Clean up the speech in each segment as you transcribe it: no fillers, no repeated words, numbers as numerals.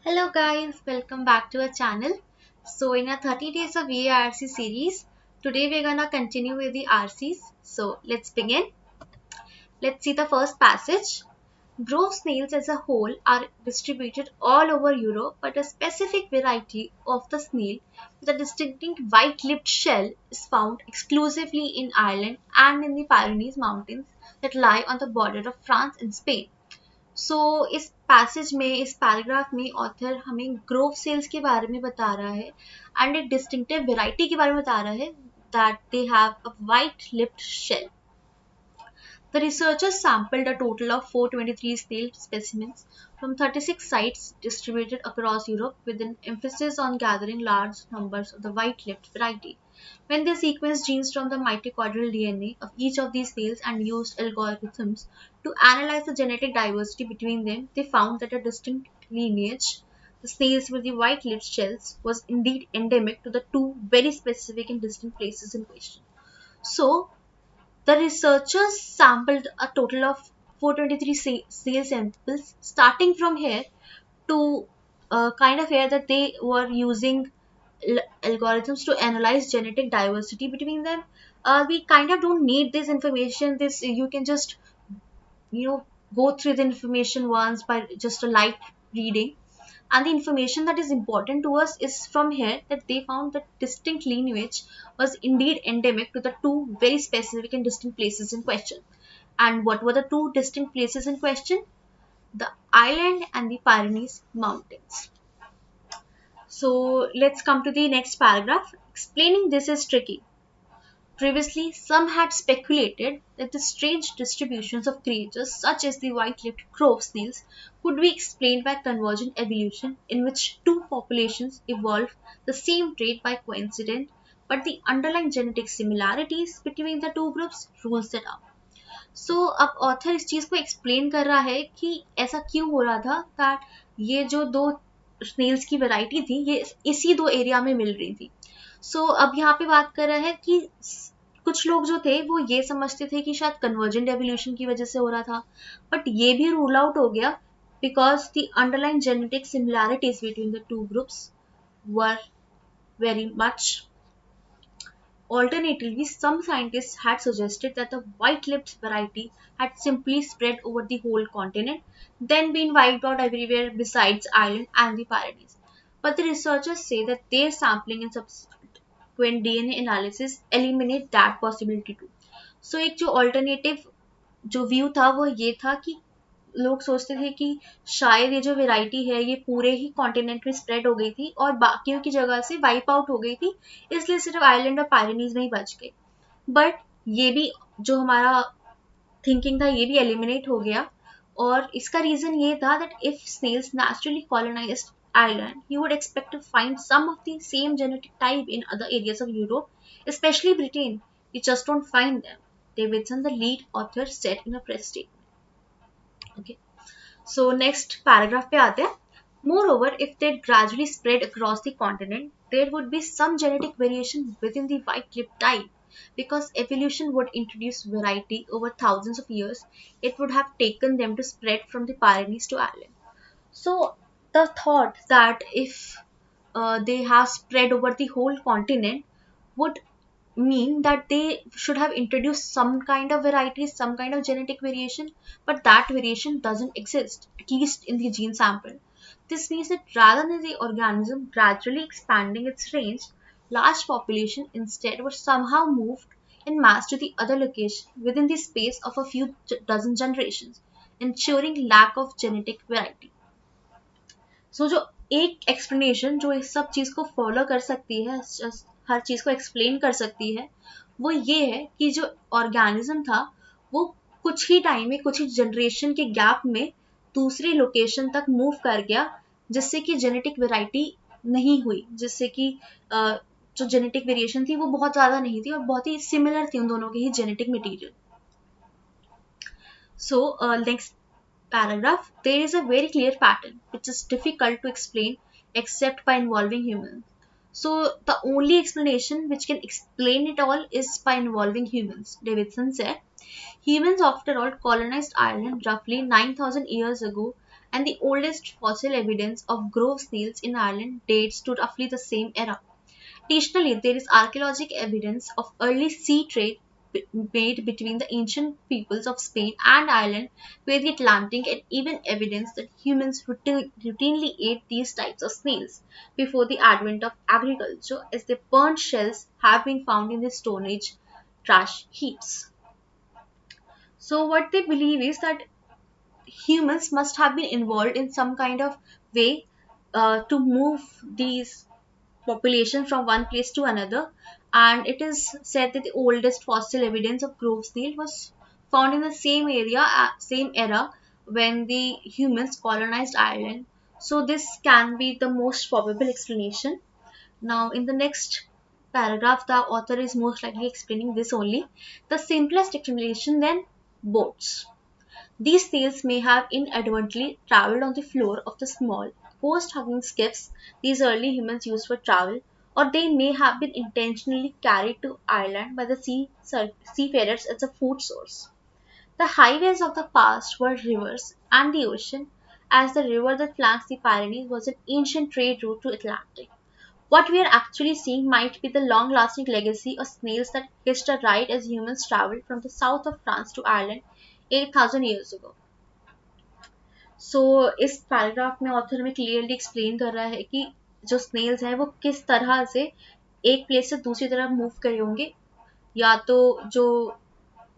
Hello guys, welcome back to our channel. So in our 30 days of VARC series, today we're gonna continue with the RCs. So let's begin. Let's see the first passage. Grove snails as a whole are distributed all over Europe, but a specific variety of the snail with a distinctive white-lipped shell is found exclusively in Ireland and in the Pyrenees Mountains that lie on the border of France and Spain. सो इस passage में इस paragraph में author हमें Grove sales के बारे में बता रहा है एंड एक डिस्टिंक्टिव वेराइटी के बारे में बता रहा है that they have a white lipped shell. The researchers sampled a total of 423 snail specimens from 36 sites distributed across Europe with an emphasis on gathering large numbers of the white-lipped variety. When they sequenced genes from the mitochondrial DNA of each of these snails and used algorithms to analyze the genetic diversity between them, they found that a distinct lineage, the snails with the white-lipped shells, was indeed endemic to the two very specific and distinct places in question. So, the researchers sampled a total of 423 snail samples, starting from here to kind of here that they were using algorithms to analyze genetic diversity between them. We kind of don't need this information. This you can just you know go through the information once by just a light reading, and the information that is important to us is from here that they found that distinct lineage was indeed endemic to the two very specific and distinct places in question. And what were the two distinct places in question? The island and the Pyrenees Mountains. So let's come to the next paragraph. Explaining this is tricky. Previously, some had speculated that the strange distributions of creatures such as the white-lipped grove snails could be explained by convergent evolution in which two populations evolved the same trait by coincidence, but the underlying genetic similarities between the two groups rules that out. So अब author इस चीज को explain कर रहा है कि ऐसा क्यों हो रहा था दैट ये जो दो स्नेल्स की वैरायटी थी ये इसी दो एरिया में मिल रही थी. सो अब यहाँ पे बात कर रहा है कि कुछ लोग जो थे वो ये समझते थे कि शायद कन्वर्जेंट एवोल्यूशन की वजह से हो रहा था, बट ये भी रूल आउट हो गया because the underline genetic similarities between the two groups were very much. Alternatively, some scientists had suggested that the white-lipped variety had simply spread over the whole continent, then been wiped out everywhere besides Ireland and the Pyrenees. But the researchers say that their sampling and subsequent DNA analysis eliminate that possibility too. So एक जो alternative जो view था वो ये था कि लोग सोचते थे कि शायद ये जो वैरायटी है ये पूरे ही कॉन्टिनेंट में स्प्रेड हो गई थी और बाकियों की जगह से वाइप आउट हो गई थी, इसलिए सिर्फ आइलैंड और पायरेनीज में ही बच गए. बट ये भी जो हमारा थिंकिंग था ये भी एलिमिनेट हो गया, और इसका रीजन ये था that if snails naturally colonised Ireland, you would expect to find some of the same genetic type in other areas of Europe, especially Britain. You just don't find them, Davidson, the lead author, said in a press statement. Okay. So next paragraph पे आते हैं. Moreover, if they gradually spread across the continent, there would be some genetic variation within the white-lipped type. Because evolution would introduce variety over thousands of years, it would have taken them to spread from the Pyrenees to Ireland. So the thought that if they have spread over the whole continent would mean that they should have introduced some kind of variety, some kind of genetic variation, but that variation doesn't exist, at least in the gene sample. This means that rather than the organism gradually expanding its range, large population instead were somehow moved in mass to the other location within the space of a few dozen generations, ensuring lack of genetic variety. सो जो एक explanation जो इस सब चीज को follow कर सकती है, हर चीज को एक्सप्लेन कर सकती है, वो ये है कि जो ऑर्गेनिज्म था वो कुछ ही टाइम में, कुछ ही जनरेशन के गैप में दूसरे लोकेशन तक मूव कर गया, जिससे कि जेनेटिक वैरायटी नहीं हुई, जिससे कि जो जेनेटिक वेरिएशन थी वो बहुत ज्यादा नहीं थी और बहुत ही सिमिलर थी उन दोनों के ही genetic material. So next paragraph, there is a very clear pattern which is difficult to explain except by involving humans. So the only explanation which can explain it all is by involving humans, Davidson said. Humans, after all, colonized Ireland roughly 9,000 years ago and the oldest fossil evidence of grove snails in Ireland dates to roughly the same era. Additionally, there is archaeological evidence of early sea trade made between the ancient peoples of Spain and Ireland via the Atlantic, and even evidence that humans routinely ate these types of snails before the advent of agriculture, as their burnt shells have been found in the Stone Age trash heaps. So, what they believe is that humans must have been involved in some kind of way to move these population from one place to another, and it is said that the oldest fossil evidence of grove snail was found in the same area, same era when the humans colonized Ireland. So this can be the most probable explanation. Now in the next paragraph, the author is most likely explaining this only. The simplest explanation then: boats. These snails may have inadvertently traveled on the floor of the small, coast-hugging skiffs these early humans used for travel, or they may have been intentionally carried to Ireland by the seafarers as a food source. The highways of the past were rivers and the ocean, as the river that flanks the Pyrenees was an ancient trade route to Atlantic. What we are actually seeing might be the long-lasting legacy of snails that hitched a ride as humans traveled from the south of France to Ireland 8,000 years ago. सो इस paragraph में author हमें clearly explain कर रहा है कि जो Snell's हैं वो किस तरह से एक प्लेस से दूसरी तरफ मूव करे होंगे, या तो जो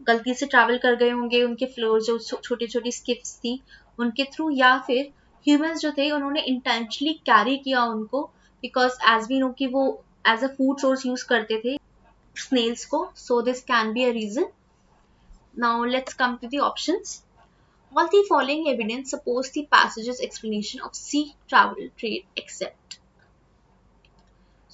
गलती से ट्रैवल कर गए होंगे उनके फ्लोर जो छोटी छोटी स्किप्स थी उनके थ्रू, या फिर ह्यूमंस जो थे उन्होंने इंटेंशनली कैरी किया उनको, बिकॉज एज वी नो कि वो as a food source use करते थे स्नेल्स को. So this can be a reason. Now let's come to the options. All the following evidence supports the passage's explanation of sea travel trade except.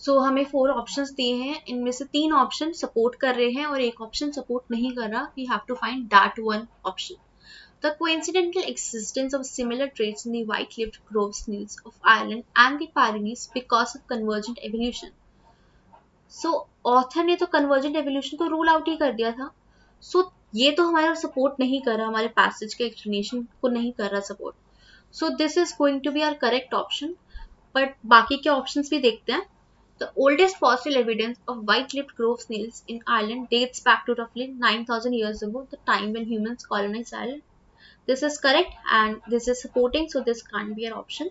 So हमें 4 options दिए हैं, इनमें से 3 option support कर रहे हैं और एक ऑप्शन सपोर्ट नहीं कर रहा. We have to find that one option. The coincidental existence of similar traits in the white-lipped grove snails of Ireland and the Pyrenees because of convergent evolution. So author ने तो convergent evolution को rule out ही कर दिया था. So ये तो हमारा support नहीं कर रहा, हमारे पैसेज के एक्सप्लेनेशन को नहीं कर रहा support. So this is going to be our correct option. But बाकी के ऑप्शंस भी देखते हैं. The oldest fossil evidence of white-lipped grove snails in Ireland dates back to roughly 9,000 years ago, the time when humans colonized Ireland. This is correct and this is supporting, so this can't be an option.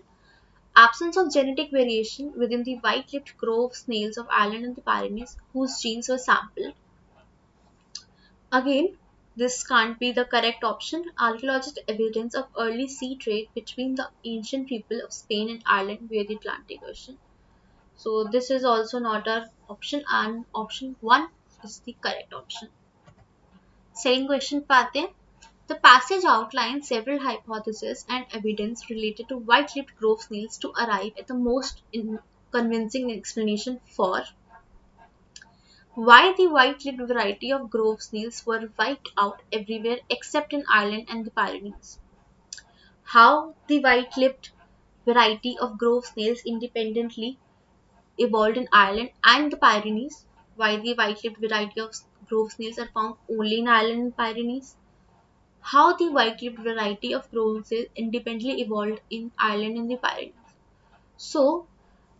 Absence of genetic variation within the white-lipped grove snails of Ireland and the Pyrenees, whose genes were sampled. Again, this can't be the correct option. Archaeological evidence of early sea trade between the ancient people of Spain and Ireland via the Atlantic Ocean. So this is also not our option, and option 1 is the correct option. Second question पे आते हैं. The passage outlines several hypotheses and evidence related to white-lipped grove snails to arrive at the most convincing explanation for why the white-lipped variety of grove snails were wiped out everywhere except in Ireland and the Pyrenees. How the white-lipped variety of grove snails independently evolved in Ireland and the Pyrenees. Why the white-lipped variety of grove snails are found only in Ireland and Pyrenees. How the white-lipped variety of grove snails independently evolved in Ireland and the Pyrenees. So,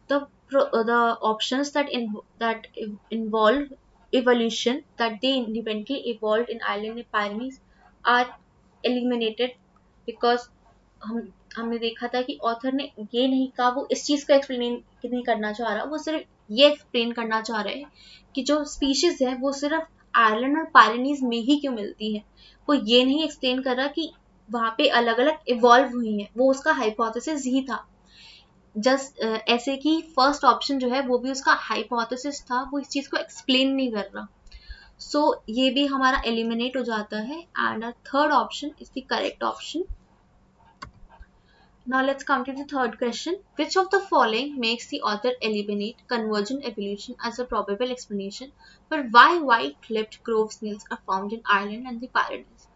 the options that involve evolution, that they independently evolved in Ireland and Pyrenees, are eliminated because हमने देखा था कि author ने ये नहीं कहा, वो इस चीज को एक्सप्लेन नहीं करना चाह रहा, वो सिर्फ ये एक्सप्लेन करना चाह रहे हैं कि जो स्पीशीज है वो सिर्फ आयरलैंड और पायरेनीज में ही क्यों मिलती है. वो ये नहीं एक्सप्लेन कर रहा कि वहां पे अलग अलग इवॉल्व हुई है, वो उसका हाइपोथेसिस ही था. जस्ट ऐसे कि फर्स्ट ऑप्शन जो है वो भी उसका हाइपोथेसिस था, वो इस चीज को एक्सप्लेन नहीं कर रहा. सो ये भी हमारा एलिमिनेट हो जाता है and our third option is the correct option. Now let's come to the third question. Which of the following makes the author eliminate convergent evolution as a probable explanation for why white-lipped grove snails are found in Ireland and the Pyrenees?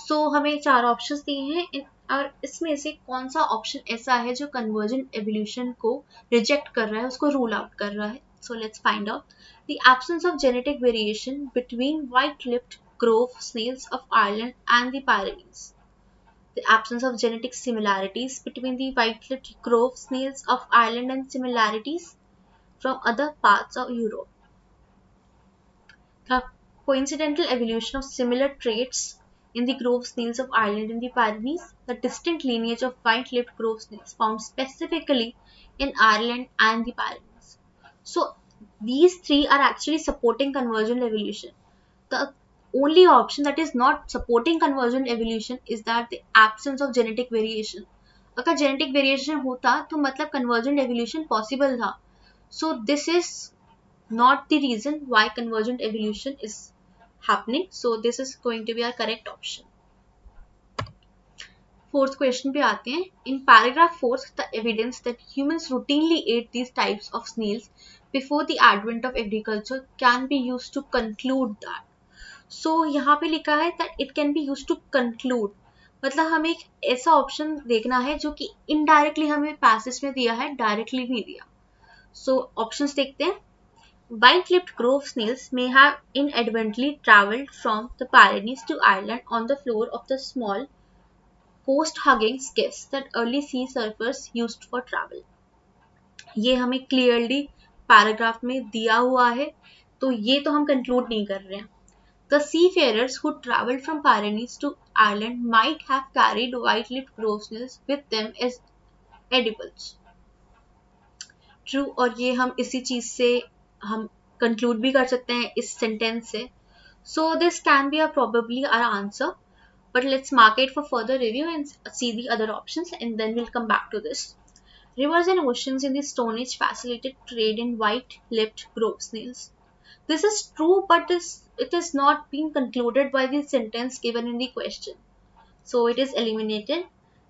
So हमें 4 options दिए हैं और इसमें से कौन सा option ऐसा है जो कन्वर्जेंट एवोल्यूशन को रिजेक्ट कर रहा है, उसको रूल आउट कर रहा है. So let's find out. The absence of genetic variation between white-lipped grove snails of Ireland and the Pyrenees. the absence of genetic similarities between the white-lipped grove snails of Ireland and similarities from other parts of Europe. The coincidental evolution of similar traits in the grove snails of Ireland and the Pyrenees, the distinct lineage of white-lipped grove snails found specifically in Ireland and the Pyrenees. So these three are actually supporting convergent evolution. The only option that is not supporting convergent evolution is that the absence of genetic variation. अगर genetic variation होता तो मतलब convergent evolution possible था. So this is not the reason why convergent evolution is happening. So this is going to be our correct option. Fourth question पे आते हैं. In paragraph 4, the evidence that humans routinely ate these types of snails before the advent of agriculture can be used to conclude that. So यहाँ पे लिखा है that it can be used to conclude. मतलब हमें एक ऐसा option देखना है जो कि इनडायरेक्टली हमें पैसेज में दिया है, डायरेक्टली नहीं दिया. So ऑप्शंस देखते हैं. White-lipped grove snails may have inadvertently travelled from the Pyrenees to Ireland on the floor of the small coast-hugging skiffs that early sea surfers used for travel. ये हमें clearly paragraph में दिया हुआ है, तो ये तो हम कंक्लूड नहीं कर रहे हैं. The seafarers who travelled from Pyrenees to Ireland might have carried white-lipped grove snails with them as edibles. True, और ये हम इसी चीज से हम कंक्लूड भी कर सकते हैं इस सेंटेंस से. So this can be probably our answer, but let's mark it for further review and see the other options, and then we'll come back to this. Rivers and oceans in the Stone Age facilitated trade in white-lipped grove snails. This is true, but it is not being concluded by the sentence given in the question. So it is eliminated.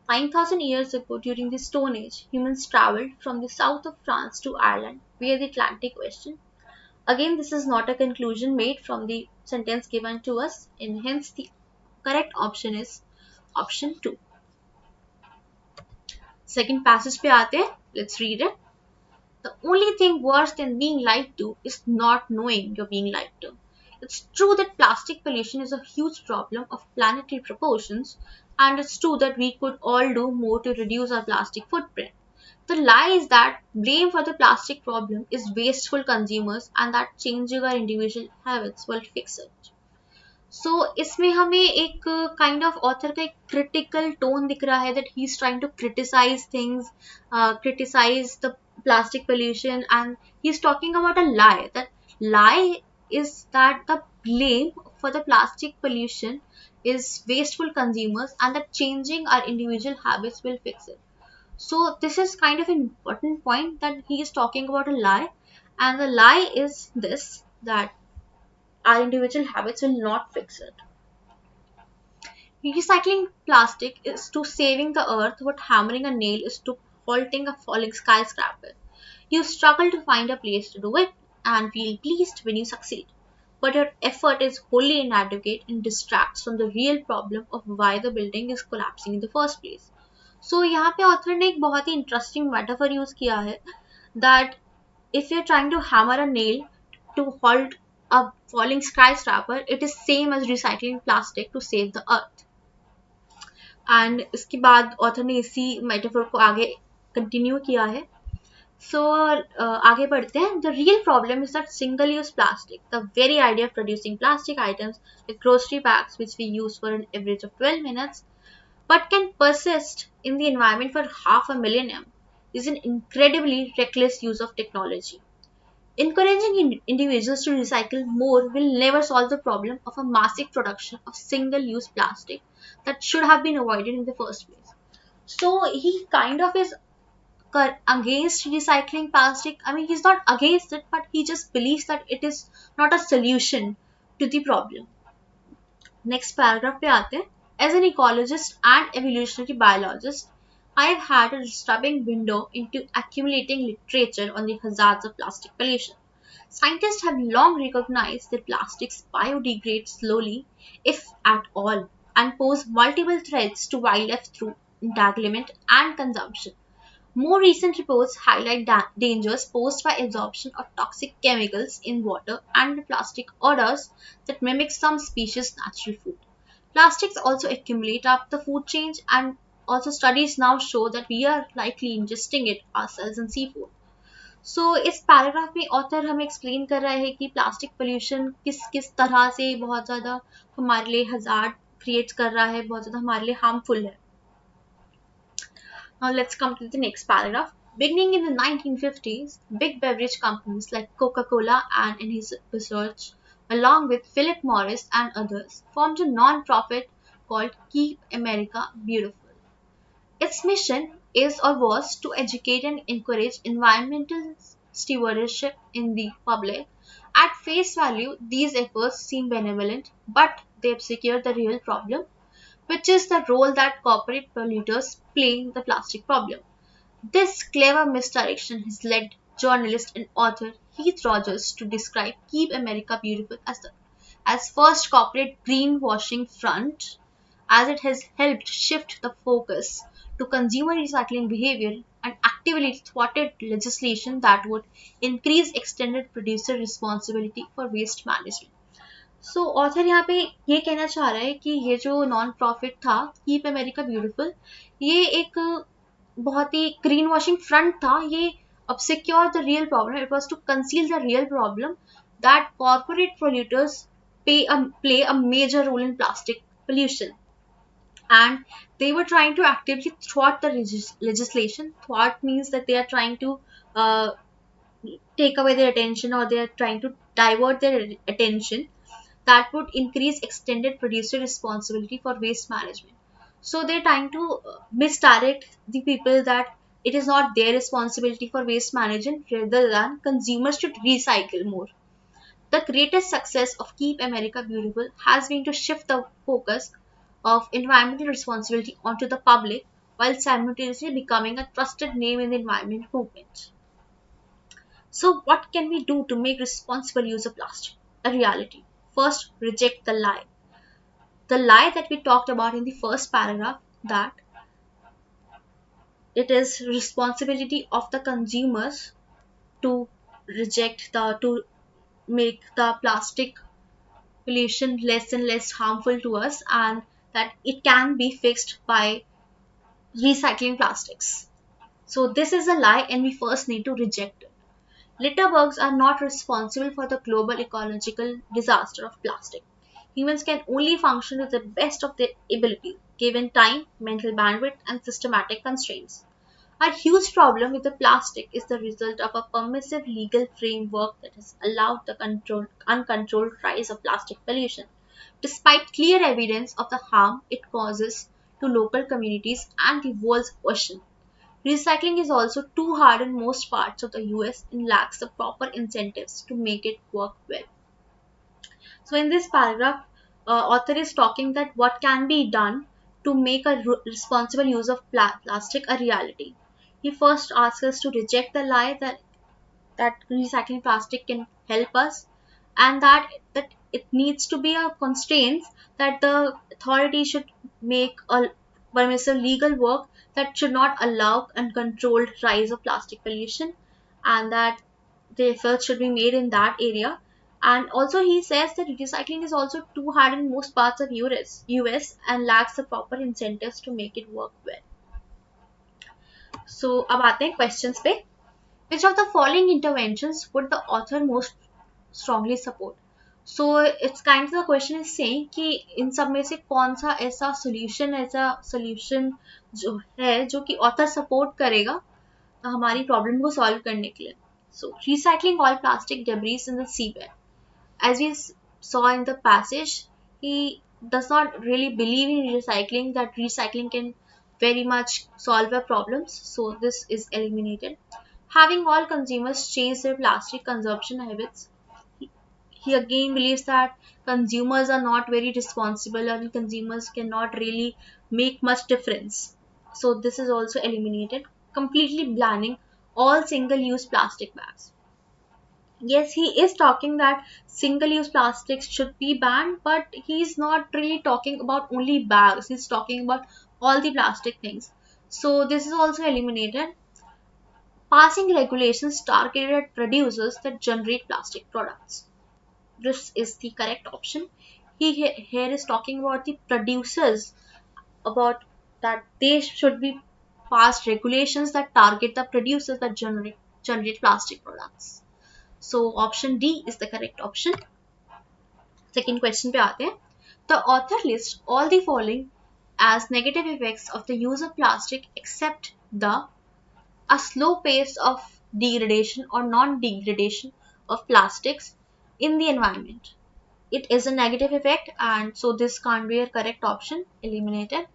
9,000 years ago, during the Stone Age, humans travelled from the south of France to Ireland via the Atlantic Ocean. Again, this is not a conclusion made from the sentence given to us, and hence the correct option is option 2. Second passage पे आते हैं. Let's read it. The only thing worse than being lied to is not knowing you're being lied to. It's true that plastic pollution is a huge problem of planetary proportions, and it's true that we could all do more to reduce our plastic footprint. The lie is that blame for the plastic problem is wasteful consumers and that changing our individual habits will fix it. So इसमें हमें एक kind of author का एक critical tone दिख रहा है that he's trying to criticize things, criticize the plastic pollution, and he's talking about a lie. That lie is that the blame for the plastic pollution is wasteful consumers and that changing our individual habits will fix it. So this is kind of an important point that he is talking about a lie, and the lie is this, that our individual habits will not fix it. Recycling plastic is to saving the earth what hammering a nail is to halting a falling skyscraper. You struggle to find a place to do it and feel pleased when you succeed. But your effort is wholly inadequate and distracts from the real problem of why the building is collapsing in the first place. So यहाँ पे author ने एक बहुत ही interesting metaphor use किया है that if you're trying to hammer a nail to halt a falling skyscraper, it is same as recycling plastic to save the earth. And इसके बाद author ने इसी metaphor को आगे continue किया है. So आगे बढ़ते हैं. The real problem is that single-use plastic, the very idea of producing plastic items like grocery bags, which we use for an average of 12 minutes, but can persist in the environment for half a millennium, is an incredibly reckless use of technology. Encouraging individuals to recycle more will never solve the problem of a massive production of single-use plastic that should have been avoided in the first place. So he kind of is against recycling plastic. I mean, he's not against it, but he just believes that it is not a solution to the problem. Next paragraph पे आते हैं. As an ecologist and evolutionary biologist, I have had a disturbing window into accumulating literature on the hazards of plastic pollution. Scientists have long recognized that plastics biodegrade slowly, if at all, and pose multiple threats to wildlife through entanglement and consumption. More recent reports highlight dangers posed by absorption of toxic chemicals in water and plastic odors that mimic some species' natural food. Plastics also accumulate up the food chain, and also studies now show that we are likely ingesting it ourselves in seafood. सो इस paragraph में author हमें explain कर रहा है कि plastic pollution किस किस तरह से बहुत ज़्यादा हमारे लिए हज़ार्ड क्रिएट कर रहा है, बहुत ज़्यादा हमारे लिए हार्मफुल है. Now let's come to the next paragraph. Beginning in the 1950s, big beverage companies like Coca-Cola and Anheuser-Busch, along with Philip Morris and others, formed a non-profit called Keep America Beautiful. Its mission is or was to educate and encourage environmental stewardship in the public. At face value, these efforts seem benevolent, but they obscure the real problem, which is the role that corporate polluters play in the plastic problem. This clever misdirection has led journalist and author Heath Rogers to describe Keep America Beautiful as first corporate greenwashing front, as it has helped shift the focus to consumer recycling behavior and actively thwarted legislation that would increase extended producer responsibility for waste management. So author यहाँ पे ये कहना चाह रहा है कि ये जो नॉन प्रॉफिट था कीप अमेरिका ब्यूटीफुल, ये एक बहुत ही ग्रीन वॉशिंग फ्रंट था. ये obscure the real problem. It was to conceal the real problem that corporate polluters play a major role in plastic pollution, and they were trying to actively thwart the legislation. Thwart means that they are trying to take away their attention, or they are trying to divert their attention that would increase extended producer responsibility for waste management. So they're trying to misdirect the people that it is not their responsibility for waste management, rather than consumers should recycle more. The greatest success of Keep America Beautiful has been to shift the focus of environmental responsibility onto the public, while simultaneously becoming a trusted name in the environment movement. So what can we do to make responsible use of plastic a reality? First, reject the lie. The lie that we talked about in the first paragraph, that it is responsibility of the consumers to to make the plastic pollution less and less harmful to us, and that it can be fixed by recycling plastics. So this is a lie, and we first need to reject it. Litterbugs are not responsible for the global ecological disaster of plastic. Humans can only function to the best of their ability, given time, mental bandwidth, and systematic constraints. Our huge problem with the plastic is the result of a permissive legal framework that has allowed the uncontrolled rise of plastic pollution, despite clear evidence of the harm it causes to local communities and the world's ocean. Recycling is also too hard in most parts of the US and lacks the proper incentives to make it work well. So in this paragraph, author is talking that what can be done to make a responsible use of plastic a reality. He first asks us to reject the lie that recycling plastic can help us, and that it needs to be a constraint, that the authority should make a permissive legal work that should not allow uncontrolled rise of plastic pollution, and that the efforts should be made in that area. And also he says that recycling is also too hard in most parts of US and lacks the proper incentives to make it work well. So अब आते हैं questions पे. Which of the following interventions would the author most strongly support? So it's kind of the question is saying कि इन सब में से कौन सा ऐसा solution जो है जो कि author support करेगा हमारी problem को solve करने के लिए. So recycling all plastic debris in the seabed. As we saw in the passage, he does not really believe in recycling, that recycling can very much solve our problems. So this is eliminated. Having all consumers change their plastic consumption habits. He again believes that consumers are not very responsible, and consumers cannot really make much difference. So this is also eliminated. Completely banning all single-use plastic bags. Yes, he is talking that single-use plastics should be banned, but he's not really talking about only bags. He's talking about all the plastic things. So this is also eliminated. Passing regulations targeted at producers that generate plastic products. This is the correct option. here is talking about the producers, about that they should be passed regulations that target the producers that generate plastic products. So option D is the correct option. Second question पे आते हैं. The author lists all the following as negative effects of the use of plastic except the a slow pace of degradation or non-degradation of plastics in the environment. It is a negative effect, and so this can't be a correct option. Eliminated.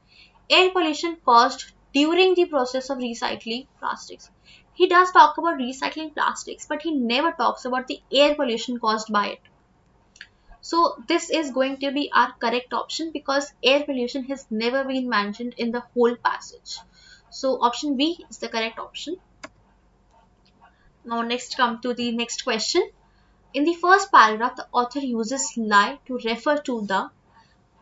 Air pollution caused during the process of recycling plastics. He does talk about recycling plastics, but he never talks about the air pollution caused by it. So this is going to be our correct option because air pollution has never been mentioned in the whole passage. So option B is the correct option. Now next come to the next question. In the first paragraph, the author uses lie to refer to the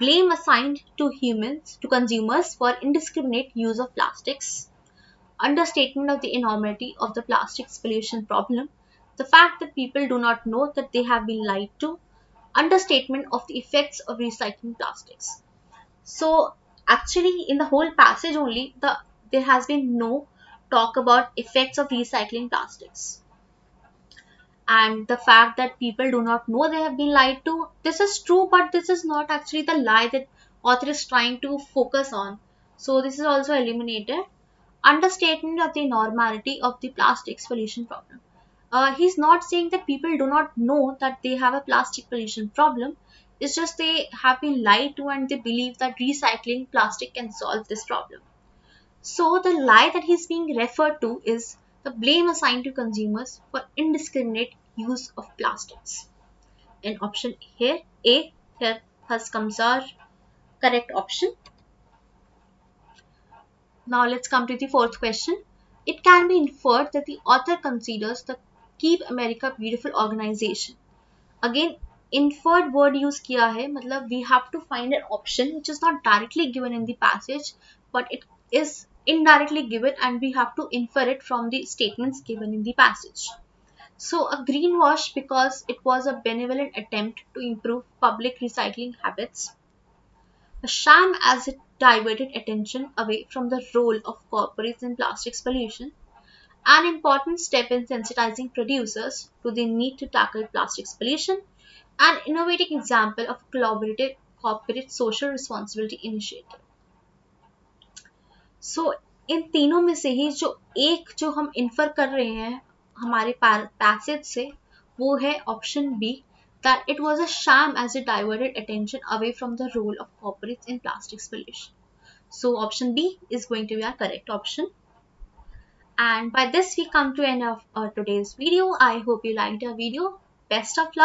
blame assigned to humans, to consumers for indiscriminate use of plastics, understatement of the enormity of the plastics pollution problem, the fact that people do not know that they have been lied to, understatement of the effects of recycling plastics. So actually in the whole passage only there has been no talk about effects of recycling plastics. And the fact that people do not know they have been lied to, this is true, but this is not actually the lie that author is trying to focus on. So this is also eliminated. Understatement of the normality of the plastics pollution problem. He's not saying that people do not know that they have a plastic pollution problem. It's just they have been lied to and they believe that recycling plastic can solve this problem. So the lie that he's being referred to is the blame assigned to consumers for indiscriminate use of plastics. And option here, A, here thus comes our correct option. Now let's come to the fourth question. It can be inferred that the author considers the Keep America Beautiful organization. Again, inferred word use किया है, मतलब we have to find an option which is not directly given in the passage, but it is indirectly given and we have to infer it from the statements given in the passage. So a greenwash because it was a benevolent attempt to improve public recycling habits. A sham as it diverted attention away from the role of corporates in plastics pollution. An important step in sensitizing producers to the need to tackle plastics pollution. An innovative example of collaborative corporate social responsibility initiative. So इन तीनों में से ही जो हम infer कर रहे हैं हमारे passage से, वो है option B, that it was a sham as it diverted attention away from the role of corporates in plastics pollution. So option B is going to be our correct option. And by this we come to end of today's video. I hope you liked our video. Best of luck.